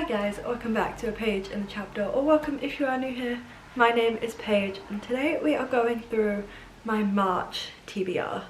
Hi guys, welcome back to a page in the chapter, or welcome if you are new here. My name is Paige and today we are going through my March TBR.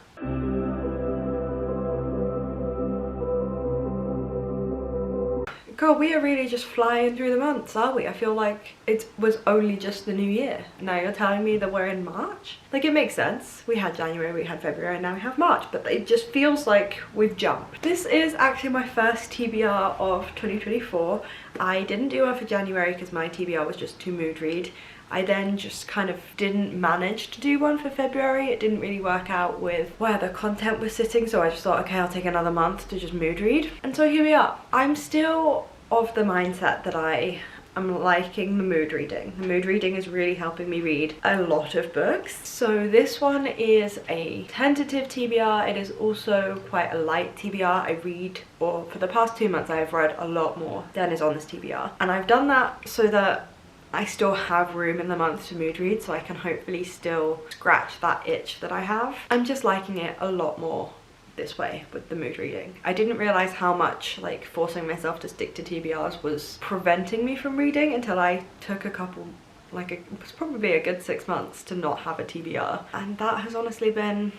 God, we are really just flying through the months, are we? I feel like it was only just the new year. Now you're telling me that we're in March? Like, it makes sense. We had January, we had February, and now we have March, but it just feels like we've jumped. This is actually my first TBR of 2024. I didn't do one for January because my TBR was just too mood read. I then just kind of didn't manage to do one for February. It didn't really work out with where the content was sitting, so I just thought, okay, I'll take another month to just mood read. And so here we are. I'm still of the mindset that I am liking the mood reading. The mood reading is really helping me read a lot of books. So this one is a tentative TBR. It is also quite a light TBR. I read, or for the past 2 months I have read a lot more than is on this TBR. And I've done that so that I still have room in the month to mood read, so I can hopefully still scratch that itch that I have. I'm just liking it a lot more this way with the mood reading. I didn't realize how much like forcing myself to stick to TBRs was preventing me from reading until I took a couple, it was probably a good 6 months to not have a TBR, and that has honestly been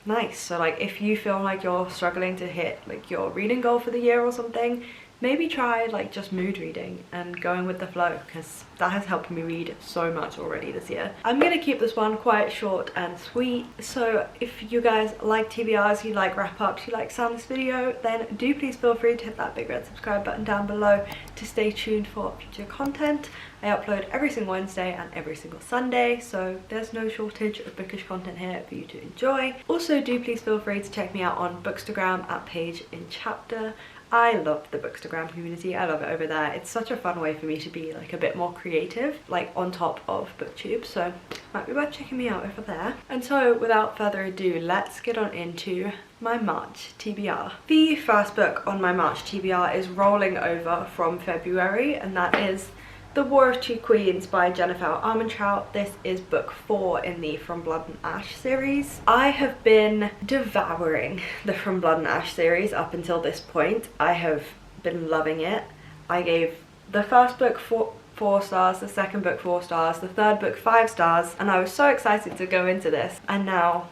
nice. So like, if you feel like you're struggling to hit like your reading goal for the year or something, maybe try like just mood reading and going with the flow, because that has helped me read so much already this year. I'm gonna keep this one quite short and sweet, so if you guys like TBRs, you like wrap-ups, you like sound this video, then do please feel free to hit that big red subscribe button down below to stay tuned for future content. I upload every single Wednesday and every single Sunday, so there's no shortage of bookish content here for you to enjoy. Also, do please feel free to check me out on Bookstagram at Page in Chapter. I love the Bookstagram community. I love it over there. It's such a fun way for me to be like a bit more creative, like on top of booktube, so might be worth checking me out over there. And so without further ado, let's get on into my March TBR. The first book on my March TBR is rolling over from February, and that is The War of Two Queens by Jennifer Armentrout. This is book 4 in the From Blood and Ash series. I have been devouring the From Blood and Ash series up until this point. I have been loving it. I gave the first book 4 stars, the second book 4 stars, the third book 5 stars, and I was so excited to go into this, and now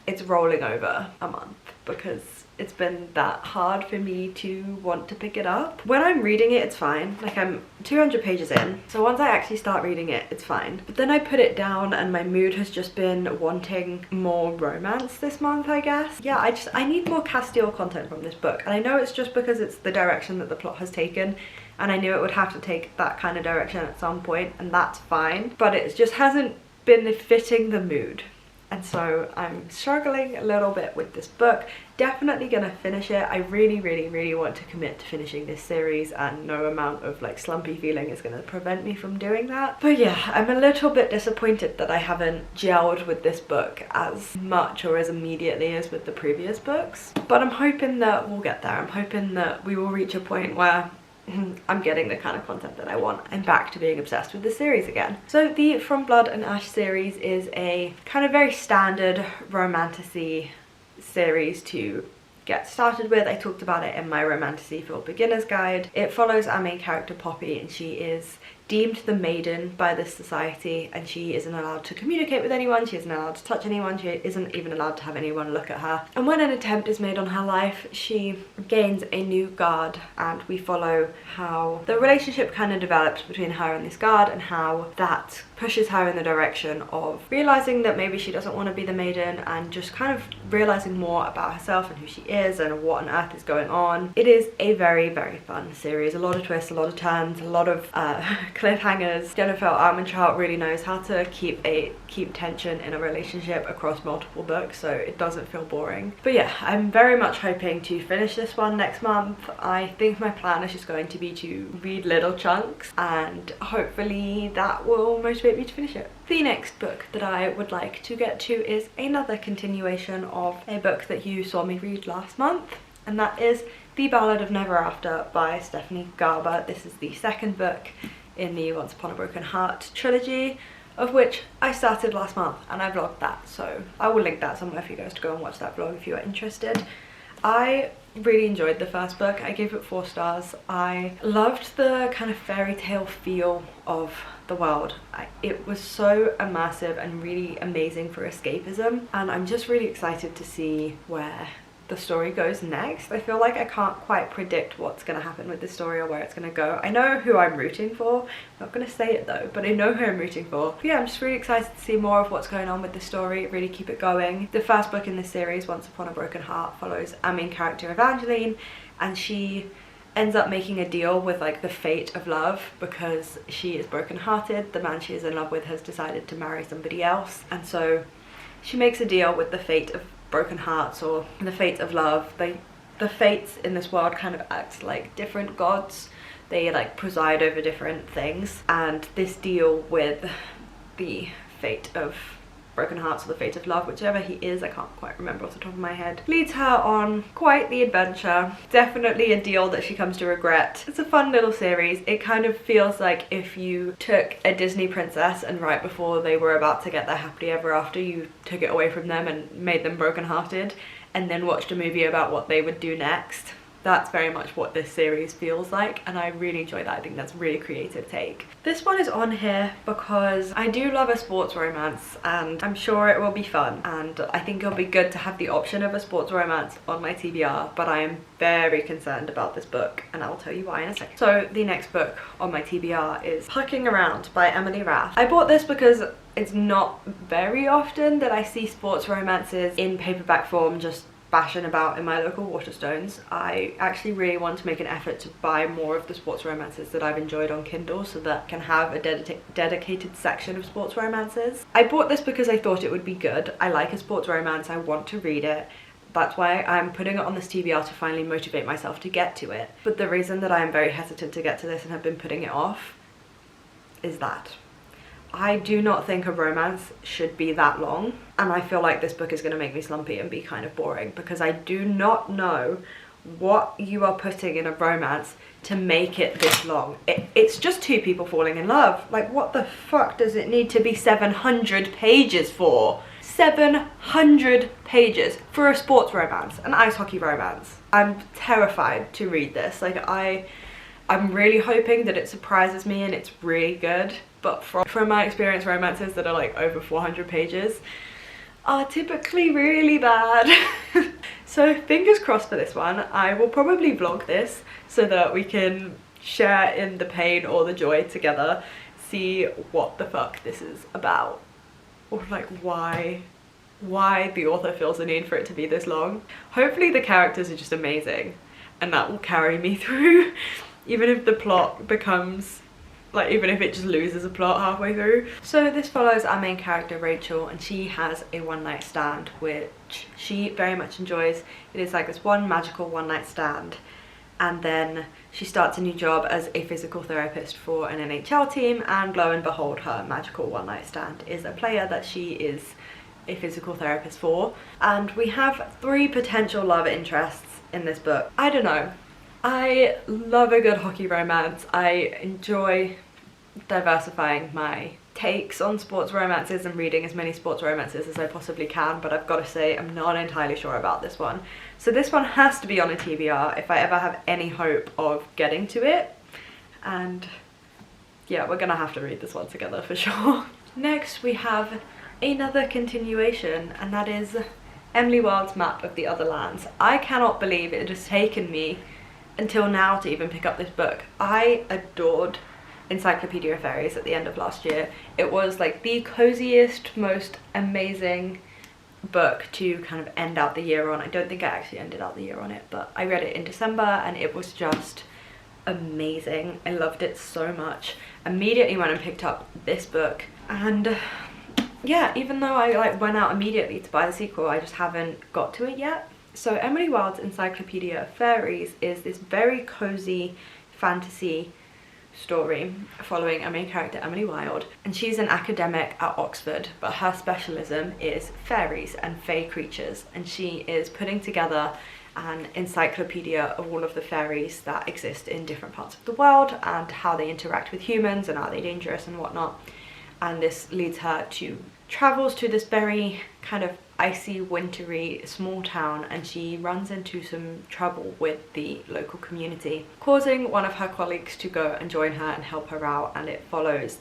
it's rolling over a month because it's been that hard for me to want to pick it up. When I'm reading it, it's fine. Like, I'm 200 pages in, so once I actually start reading it, it's fine. But then I put it down and my mood has just been wanting more romance this month, I guess. Yeah, I need more Castile content from this book. And I know it's just because it's the direction that the plot has taken, and I knew it would have to take that kind of direction at some point, and that's fine. But it just hasn't been fitting the mood. And so I'm struggling a little bit with this book. Definitely gonna finish it. I really want to commit to finishing this series, and no amount of like slumpy feeling is gonna prevent me from doing that. But yeah, I'm a little bit disappointed that I haven't gelled with this book as much or as immediately as with the previous books. But I'm hoping that we'll get there. I'm hoping that we will reach a point where I'm getting the kind of content that I want. I'm back to being obsessed with the series again. So the From Blood and Ash series is a kind of very standard romantasy series to get started with. I talked about it in my Romantasy for Beginners guide. It follows our main character Poppy, and she is deemed the maiden by this society, and she isn't allowed to communicate with anyone, she isn't allowed to touch anyone, she isn't even allowed to have anyone look at her. And when an attempt is made on her life, she gains a new guard, and we follow how the relationship kind of develops between her and this guard, and how that pushes her in the direction of realizing that maybe she doesn't want to be the maiden, and just kind of realizing more about herself and who she is and what on earth is going on. It is a very fun series. A lot of twists, a lot of turns, a lot of cliffhangers. Jennifer Armentrout really knows how to keep tension in a relationship across multiple books, so it doesn't feel boring. But yeah, I'm very much hoping to finish this one next month. I think my plan is just going to be to read little chunks, and hopefully that will motivate me to finish it. The next book that I would like to get to is another continuation of a book that you saw me read last month, and that is The Ballad of Never After by Stephanie Garber. This is the second book in the Once Upon a Broken Heart trilogy, of which I started last month, and I vlogged that, so I will link that somewhere for you guys to go and watch that vlog if you are interested. I really enjoyed the first book. I gave it 4 stars. I loved the kind of fairy tale feel of the world. It was so immersive and really amazing for escapism, and I'm just really excited to see where the story goes next. I feel like I can't quite predict what's going to happen with this story or where it's going to go. I know who I'm rooting for. I'm not going to say it though, but I know who I'm rooting for. But yeah, I'm just really excited to see more of what's going on with the story, really keep it going. The first book in this series, Once Upon a Broken Heart, follows our main character Evangeline, and she ends up making a deal with like the fate of love because she is brokenhearted. The man she is in love with has decided to marry somebody else, and so she makes a deal with the fate of broken hearts, or the fate of love. The fates in this world kind of act like different gods. They like preside over different things, and this deal with the fate of broken hearts or the fate of love, whichever he is, I can't quite remember off the top of my head, leads her on quite the adventure. Definitely a deal that she comes to regret. It's a fun little series. It kind of feels like if you took a Disney princess and right before they were about to get their happily ever after, you took it away from them and made them brokenhearted, and then watched a movie about what they would do next. That's very much what this series feels like, and I really enjoy that. I think that's a really creative take. This one is on here because I do love a sports romance, and I'm sure it will be fun, and I think it'll be good to have the option of a sports romance on my TBR, but I am very concerned about this book, and I'll tell you why in a second. So the next book on my TBR is Hucking Around by Emily Rath. I bought this because it's not very often that I see sports romances in paperback form just bashing about in my local Waterstones. I actually really want to make an effort to buy more of the sports romances that I've enjoyed on Kindle so that I can have a dedicated section of sports romances. I bought this because I thought it would be good. I like a sports romance, I want to read it. That's why I'm putting it on this TBR, to finally motivate myself to get to it. But the reason that I am very hesitant to get to this and have been putting it off is that I do not think a romance should be that long, and I feel like this book is going to make me slumpy and be kind of boring because I do not know what you are putting in a romance to make it this long. It's just 2 people falling in love. Like, what the fuck does it need to be 700 pages for? 700 pages for a sports romance, an ice hockey romance. I'm terrified to read this. Like, I'm really hoping that it surprises me and it's really good. But from my experience, romances that are like over 400 pages are typically really bad. So fingers crossed for this one. I will probably vlog this so that we can share in the pain or the joy together, see what the fuck this is about, or like why the author feels the need for it to be this long. Hopefully the characters are just amazing and that will carry me through, even if the plot becomes like, even if it just loses a plot halfway through. So this follows our main character Rachel, and she has a one-night stand which she very much enjoys. It is like this one magical one-night stand, and then she starts a new job as a physical therapist for an NHL team, and lo and behold, her magical one-night stand is a player that she is a physical therapist for. And we have 3 potential love interests in this book. I don't know. I love a good hockey romance. I enjoy diversifying my takes on sports romances and reading as many sports romances as I possibly can, but I've got to say I'm not entirely sure about this one. So this one has to be on a TBR if I ever have any hope of getting to it. And yeah, we're gonna have to read this one together for sure. Next we have another continuation, and that is Emily Wilde's Map of the Otherlands. I cannot believe it has taken me until now to even pick up this book. I adored Encyclopedia of Fairies at the end of last year. It was like the coziest, most amazing book to kind of end out the year on. I don't think I actually ended out the year on it, but I read it in December and it was just amazing. I loved it so much. Immediately went and picked up this book, and yeah, even though I like went out immediately to buy the sequel, I just haven't got to it yet. So Emily Wilde's Encyclopedia of Fairies is this very cozy fantasy story following our main character Emily Wilde, and she's an academic at Oxford, but her specialism is fairies and fae creatures, and she is putting together an encyclopedia of all of the fairies that exist in different parts of the world and how they interact with humans and are they dangerous and whatnot. And this leads her to travels to this very kind of icy, wintry small town, and she runs into some trouble with the local community, causing one of her colleagues to go and join her and help her out. And it follows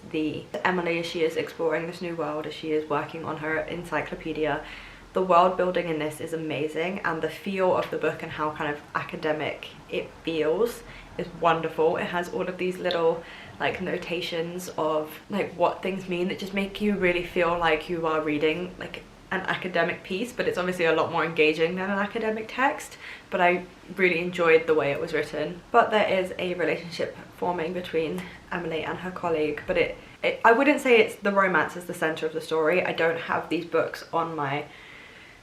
Emily as she is exploring this new world, as she is working on her encyclopedia. The world building in this is amazing, and the feel of the book and how kind of academic it feels is wonderful. It has all of these little like notations of like what things mean that just make you really feel like you are reading like an academic piece, but it's obviously a lot more engaging than an academic text. But I really enjoyed the way it was written. But there is a relationship forming between Emily and her colleague, but I wouldn't say it's the romance is the center of the story. I don't have these books on my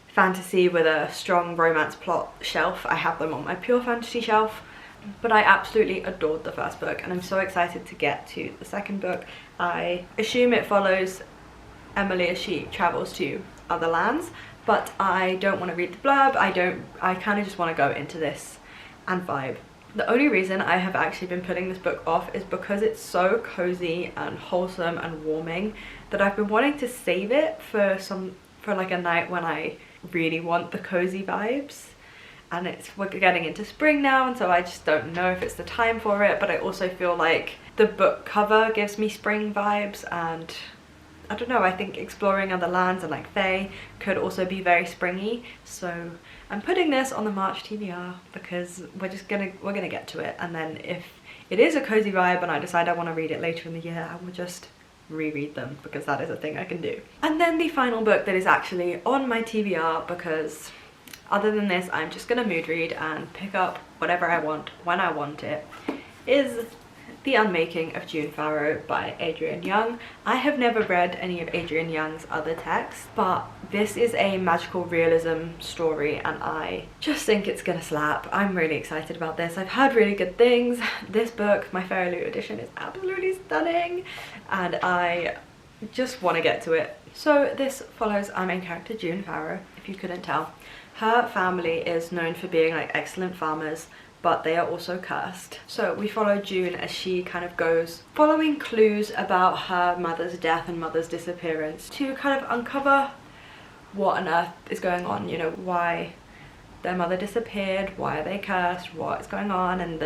fantasy with a strong romance plot shelf. I have them on my pure fantasy shelf. But I absolutely adored the first book, and I'm so excited to get to the second book. I assume it follows Emily as she travels to Otherlands, but I don't want to read the blurb. I kind of just want to go into this and vibe. The only reason I have actually been putting this book off is because it's so cozy and wholesome and warming that I've been wanting to save it for like a night when I really want the cozy vibes. And we're getting into spring now, and so I just don't know if it's the time for it. But I also feel like the book cover gives me spring vibes, and I don't know, I think exploring other lands and like Fae could also be very springy. So I'm putting this on the March TBR because we're gonna get to it, and then if it is a cozy vibe and I decide I want to read it later in the year, I will just reread them, because that is a thing I can do. And then the final book that is actually on my TBR, because other than this I'm just gonna mood read and pick up whatever I want when I want it, is The Unmaking of June Farrow by Adrienne Young. I have never read any of Adrienne Young's other texts, but this is a magical realism story and I just think it's gonna slap. I'm really excited about this. I've heard really good things. This book, my Farrow edition, is absolutely stunning and I just want to get to it. So this follows our main character, June Farrow, if you couldn't tell. Her family is known for being like excellent farmers, but they are also cursed. So we follow June as she kind of goes following clues about her mother's death and mother's disappearance to kind of uncover what on earth is going on, you know, why their mother disappeared, why are they cursed, what is going on, and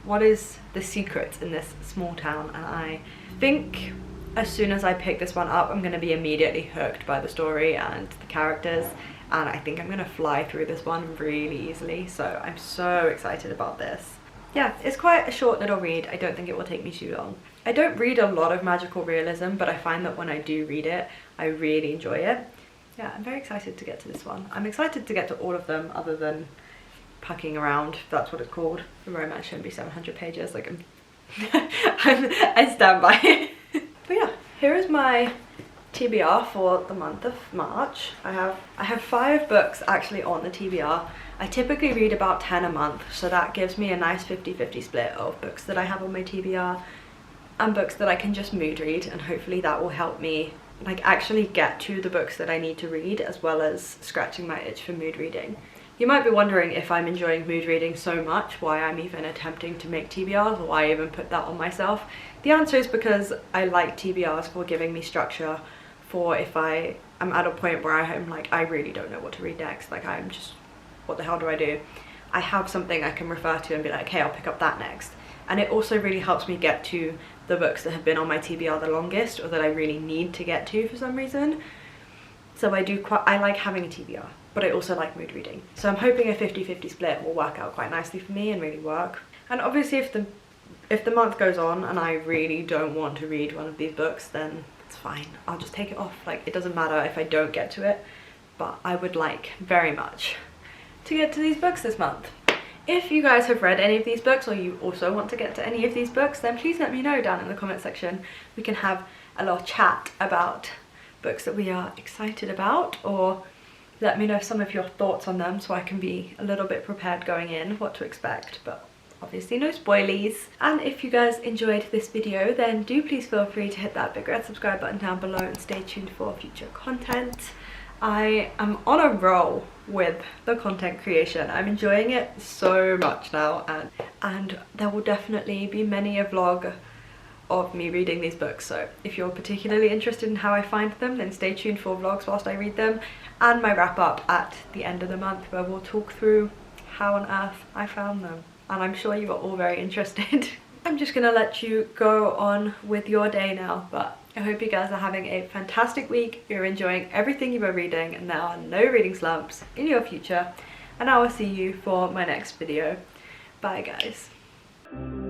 what is the secret in this small town. And I think as soon as I pick this one up, I'm going to be immediately hooked by the story and the characters, and I think I'm going to fly through this one really easily. So I'm so excited about this. Yeah, it's quite a short little read. I don't think it will take me too long. I don't read a lot of magical realism, but I find that when I do read it, I really enjoy it. Yeah, I'm very excited to get to this one. I'm excited to get to all of them other than Pucking Around, if that's what it's called. The romance shouldn't be 700 pages. Like I stand by it. But yeah, here is my TBR for the month of March. I have 5 books actually on the TBR. I typically read about 10 a month, so that gives me a nice 50-50 split of books that I have on my TBR and books that I can just mood read, and hopefully that will help me like actually get to the books that I need to read, as well as scratching my itch for mood reading. You might be wondering, if I'm enjoying mood reading so much, why I'm even attempting to make TBRs, or why I even put that on myself. The answer is because I like TBRs for giving me structure, for if I am at a point where I'm like, I really don't know what to read next, like I'm just, what the hell do I do? I have something I can refer to and be like, okay, I'll pick up that next. And it also really helps me get to the books that have been on my TBR the longest, or that I really need to get to for some reason. So I like having a TBR, but I also like mood reading. So I'm hoping a 50-50 split will work out quite nicely for me and really work. And obviously if the month goes on and I really don't want to read one of these books, then it's fine. I'll just take it off. Like, it doesn't matter if I don't get to it, but I would like very much to get to these books this month. If you guys have read any of these books, or you also want to get to any of these books, then please let me know down in the comment section. We can have a little chat about books that we are excited about, or let me know some of your thoughts on them so I can be a little bit prepared going in what to expect, but obviously no spoilies. And if you guys enjoyed this video, then do please feel free to hit that big red subscribe button down below and stay tuned for future content. I am on a roll with the content creation. I'm enjoying it so much now, and there will definitely be many a vlog of me reading these books. So if you're particularly interested in how I find them, then stay tuned for vlogs whilst I read them, and my wrap up at the end of the month where we'll talk through how on earth I found them. And I'm sure you are all very interested. I'm just gonna let you go on with your day now, but I hope you guys are having a fantastic week, you're enjoying everything you are reading, and there are no reading slumps in your future, and I will see you for my next video. Bye guys.